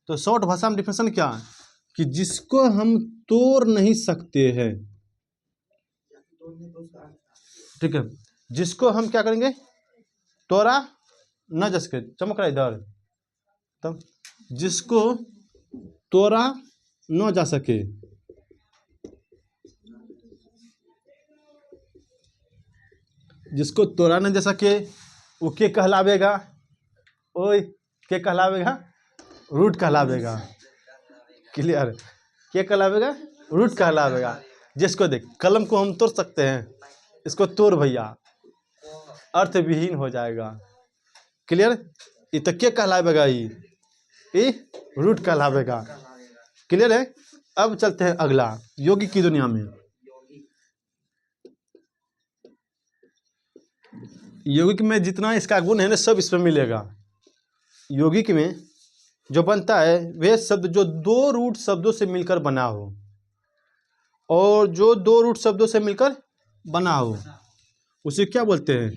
तो शॉर्ट भाषा में डिफिनेशन क्या है कि जिसको हम तोड़ नहीं सकते हैं, ठीक है, जिसको हम क्या करेंगे, तोड़ा न जा सके, चमक रहा इधर, तब जिसको तोड़ा न जा सके, जिसको तोड़ा न जा सके वो के कहलावेगा, ओए के कहलावेगा, रूट कहलावेगा। क्लियर, के कहलावेगा, रूट कहलावेगा। जिसको देख, कलम को हम तोड़ सकते हैं, इसको तोड़ भैया, अर्थ विहीन हो जाएगा। क्लियर, ये तो के कहलावेगा, ये रूट कहलावेगा। क्लियर है। अब चलते हैं अगला, योगी की दुनिया में। यौगिक में जितना इसका गुण है ना सब इसमें मिलेगा। यौगिक में जो बनता है वे शब्द जो दो रूट शब्दों से मिलकर बना हो, और जो दो रूट शब्दों से मिलकर बना हो उसे क्या बोलते हैं,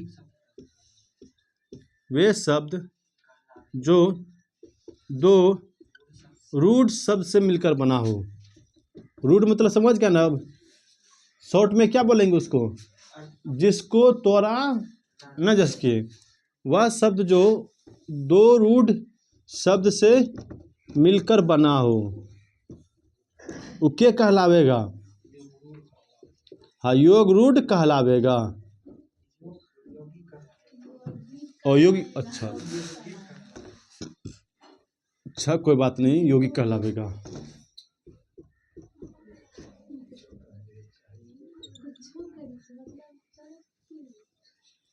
वे शब्द जो दो रूट शब्द से मिलकर बना हो। रूट मतलब समझ गया ना, अब शॉर्ट में क्या बोलेंगे उसको, जिसको तोड़ा न जा सके, वह शब्द जो दो रूढ़ शब्द से मिलकर बना हो वो क्या कहलावेगा, हाँ योग रूढ़ कहलावेगा। और योगी, अच्छा कोई बात नहीं, योगी कहलावेगा।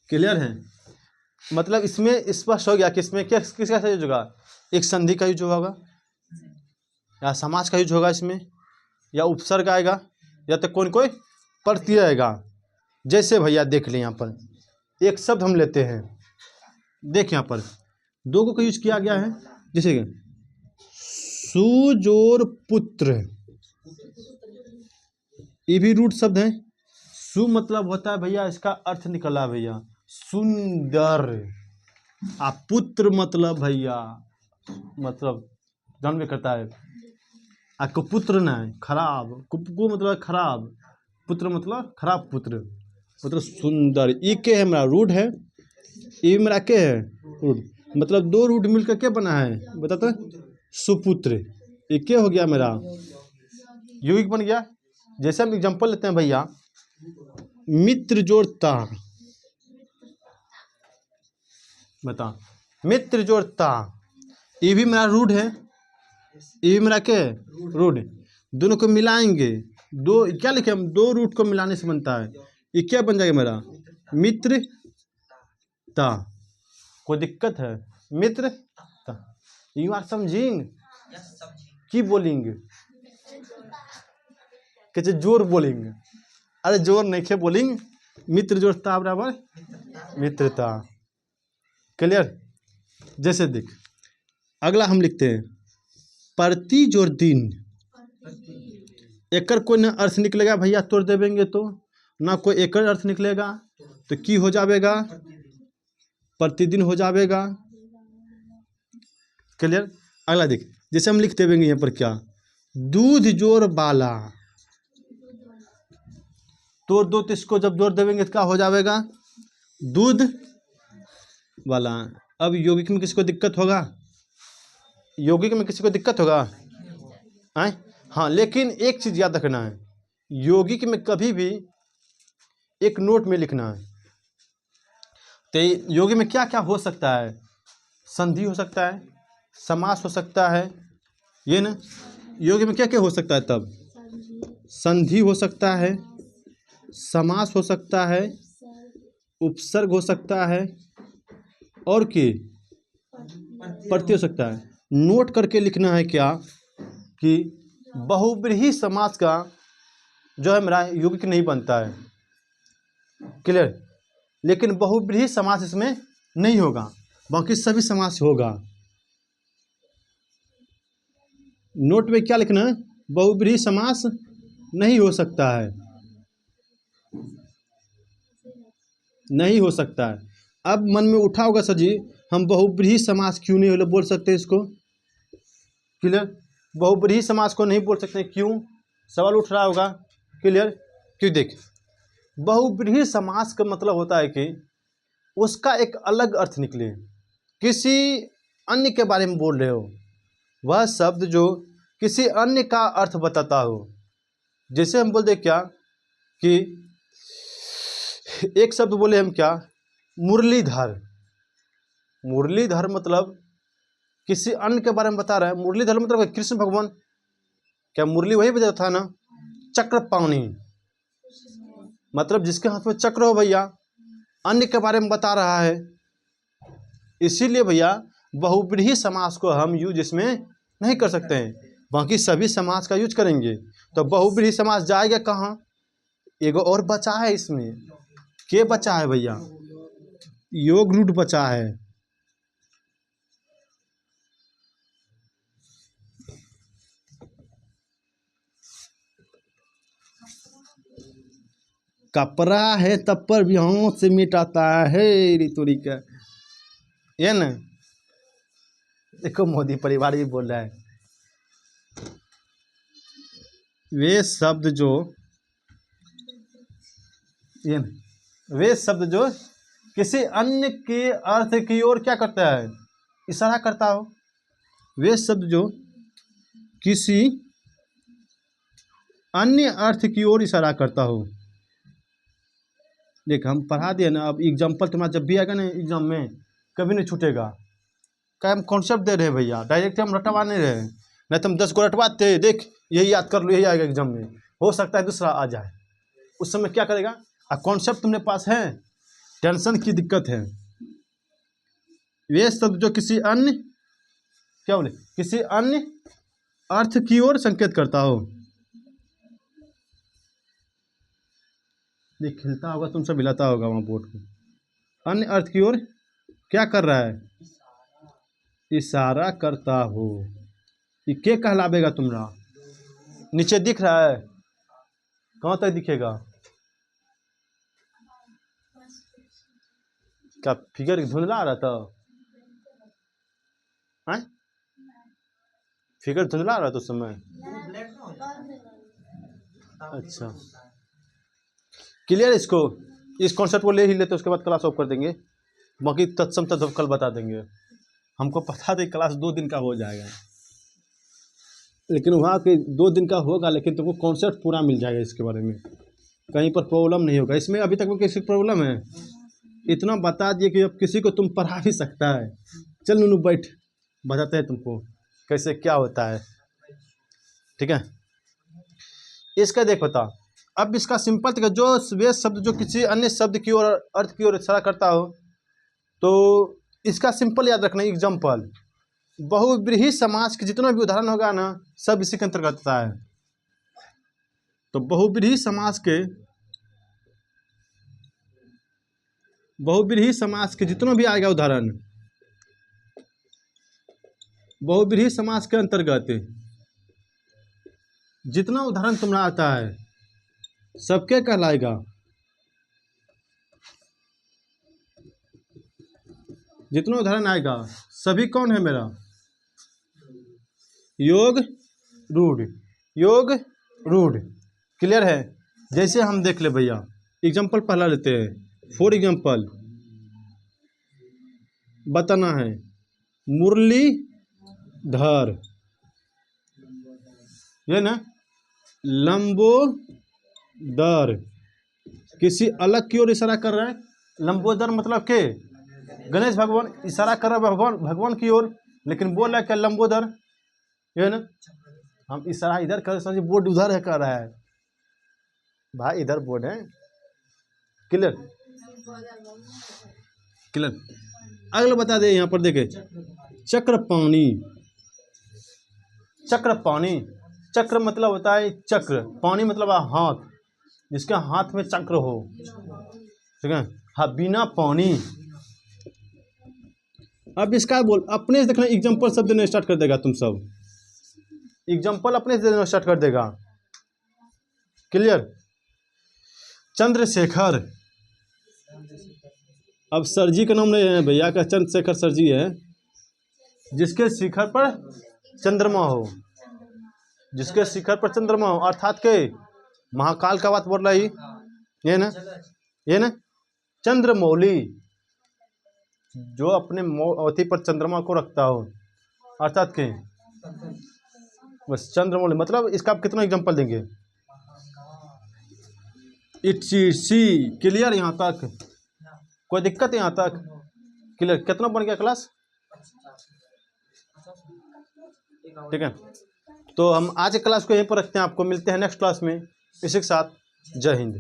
क्लियर है, मतलब इसमें स्पष्ट हो गया कि इसमें क्या किसका यूज होगा, एक संधि का यूज होगा, या समास का यूज होगा इसमें, या उपसर्ग आएगा, या तो कोई प्रत्यय आएगा। जैसे भैया देख लें, यहाँ पर एक शब्द हम लेते हैं, देख यहाँ पर दो को यूज किया गया है, जैसे सुजोर पुत्र, ये भी रूट शब्द है। सु मतलब होता है भैया, इसका अर्थ निकला भैया सुंदर, आ पुत्र मतलब भैया मतलब जानवे करता है, आपको पुत्र ना है खराब, को मतलब खराब, पुत्र मतलब खराब पुत्र, मतलब सुंदर। ये के है मेरा रूट है, ये मेरा के है रूट, मतलब दो रूट मिलकर के बना है, बताते सुपुत्र, ये क्या हो गया मेरा यौगिक बन गया। जैसे हम एग्जांपल लेते हैं भैया, मित्र जोड़ता, बता मित्र जोड़ता, ये भी मेरा रूट है, ये भी मेरा क्या है रूट, दोनों को मिलाएंगे, दो क्या लिखे हम, दो रूट को मिलाने से बनता है, ये क्या बन जाएगा मेरा मित्रता। कोई दिक्कत है, मित्रता, यू आर समझिंग की बोलेंगे, कैसे जोर बोलेंगे, अरे जोर नहीं खे बोलेंगे, मित्र जोड़ता बराबर मित्रता। क्लियर। जैसे देख अगला हम लिखते हैं प्रति जोड़ दिन, एकर कोई ना अर्थ निकलेगा भैया, तोड़ देवेंगे तो ना कोई एकर अर्थ निकलेगा, तो की हो जाएगा, प्रतिदिन हो जाएगा। क्लियर। अगला देख, जैसे हम लिख देवेंगे यहाँ पर क्या, दूध जोड़ बाला, तो दो इसको जब जोड़ देवेंगे तो क्या हो जाएगा, दूध वाला। अब यौगिक में किसी को दिक्कत होगा, यौगिक में किसी को दिक्कत होगा आए, हाँ लेकिन एक चीज याद रखना है, यौगिक में कभी भी एक नोट में लिखना है। तो यौगिक में क्या क्या हो सकता है, संधि हो सकता है, समास हो सकता है, ये ना यौगिक में क्या क्या हो सकता है, तब संधि हो सकता है, समास हो सकता है, उपसर्ग हो सकता है और की प्रत्यय हो सकता है। नोट करके लिखना है क्या कि बहुब्रीहि समास का जो है मेरा यौगिक नहीं बनता है, क्लियर। लेकिन बहुब्रीहि समास इसमें नहीं होगा, बाकी सभी समास होगा। नोट में क्या लिखना है, बहुब्रीहि समास नहीं हो सकता है, नहीं हो सकता है। अब मन में उठा होगा सर जी हम बहुब्रीहि समास क्यों नहीं बोल सकते इसको, क्लियर। बहुब्रीहि समास को नहीं बोल सकते क्यों, सवाल उठ रहा होगा, क्लियर। क्यों, देख बहुब्रीहि समास का मतलब होता है कि उसका एक अलग अर्थ निकले, किसी अन्य के बारे में बोल रहे हो, वह शब्द जो किसी अन्य का अर्थ बताता हो। जैसे हम बोल दे क्या कि एक शब्द बोले हम क्या, मुरलीधर। मुरलीधर मतलब किसी अन्य के बारे में बता रहा है। मुरलीधर मतलब कृष्ण भगवान, क्या मुरली वही बजा था ना, चक्रपाणी, मतलब जिसके हाथ में चक्र हो भैया, अन्य के बारे में बता रहा है। इसीलिए भैया बहुब्रीहि समास को हम यूज इसमें नहीं कर सकते हैं, बाकी सभी समास का यूज करेंगे। तो बहुब्रीहि समास जाएगा कहाँ, एगो और बचा है इसमें, के बचा है भैया, योग रूढ़ बचा है। कपड़ा है तब पर भी हाथ से मिटाता है रितुरी का, ये ना। देखो मोदी परिवार भी बोल रहा है, वे शब्द जो, ये ना, वे शब्द जो किसी अन्य के अर्थ की ओर क्या करता है, इशारा करता हो। वे शब्द जो किसी अन्य अर्थ की ओर इशारा करता हो। देख हम पढ़ा दिए ना, अब एग्जाम्पल तुम्हारा जब भी आएगा ना एग्जाम में कभी नहीं छूटेगा। क्या हम कॉन्सेप्ट दे रहे हैं भैया, डायरेक्ट हम रटवा नहीं रहे, नहीं तो हम 10 को रटवाते, देख यही याद कर लो, यही आएगा एग्जाम में, हो सकता है दूसरा आ जाए, उस समय क्या करेगा। अब कॉन्सेप्ट तुमने पास है, टेंशन की दिक्कत है। वे शब्द जो किसी अन्य, क्या बोले, किसी अन्य अर्थ की ओर संकेत करता हो। देख खिलता होगा, तुम सब हिलाता होगा वहाँ बोर्ड को। अन्य अर्थ की ओर क्या कर रहा है, इशारा करता हो। ये के कहलावेगा तुम्हारा, नीचे दिख रहा है, कहाँ तक दिखेगा, क्या फिगर धुंधला आ रहा था, हैं? फिगर धुंधला आ रहा था उस समय, अच्छा क्लियर। इसको, इस कॉन्सेप्ट को ले ही लेते, उसके बाद क्लास ऑफ कर देंगे, बाकी तत्सम तत्व कल बता देंगे। हमको पता था क्लास 2 दिन का हो जाएगा, लेकिन वहाँ के 2 दिन का होगा, लेकिन तुमको कॉन्सेप्ट पूरा मिल जाएगा इसके बारे में, कहीं पर प्रॉब्लम नहीं होगा इसमें। अभी तक में किसी प्रॉब्लम है, इतना बता दिए कि अब किसी को तुम पढ़ा भी सकता है। चल नूनू बैठ, बताते हैं तुमको कैसे क्या होता है, ठीक है। इसका देख बता, अब इसका सिंपल तरीका, जो वे शब्द जो किसी अन्य शब्द की ओर अर्थ की ओर इशारा करता हो, तो इसका सिंपल याद रखना एग्जाम्पल। बहुब्रीहि समास के जितना भी उदाहरण होगा ना, सब इसी के अंतर्गत आता है। तो बहुब्रीहि समास के जितना भी आएगा उदाहरण, बहुब्रीहि समास के अंतर्गत जितना उदाहरण तुम्हारा आता है सबके कहलाएगा। जितना उदाहरण आएगा सभी कौन है मेरा, योग रूढ़, योग रूढ़, क्लियर है। जैसे हम देख ले भैया, एग्जाम्पल पहला लेते हैं। फॉर एग्जाम्पल बताना है, मुरलीधर, ये ना, लंबोदर, किसी अलग की ओर इशारा कर रहा है। लंबोदर मतलब के गणेश भगवान, इशारा कर रहा है भगवान की ओर, लेकिन बोल रहा है क्या, लंबोदर, ये ना। हम इशारा इधर कर रहे, बोर्ड उधर है कर रहा है भाई, इधर बोर्ड है। Clear clear. अगला बता दे यहाँ पर देखे, चक्रपाणी। चक्रपाणी, चक्र मतलब होता है चक्र, पानी मतलब हाथ, जिसके हाथ में चक्र हो, ठीक है। हाँ, बिना पानी। अब इसका बोल अपने से देखना, एग्जाम्पल शब्द देना स्टार्ट कर देगा, तुम सब एग्जाम्पल अपने से देना स्टार्ट कर देगा। क्लियर। चंद्रशेखर, अब सर जी का नाम नहीं है भैया का, चंद्रशेखर सर जी है, जिसके शिखर पर चंद्रमा हो, जिसके शिखर पर चंद्रमा हो, अर्थात के महाकाल का बात बोल रहा है ये ना, ये ना। चंद्रमौली, जो अपने अवधि पर चंद्रमा को रखता हो, अर्थात के बस चंद्रमौली। मतलब इसका आप कितना एग्जांपल देंगे? सी क्लियर यहाँ तक, कोई दिक्कत है यहाँ तक? क्लियर। कितना बन गया क्लास? ठीक है, तो हम आज के क्लास को यहीं पर रखते हैं, आपको मिलते हैं नेक्स्ट क्लास में। इसी के साथ जय हिंद।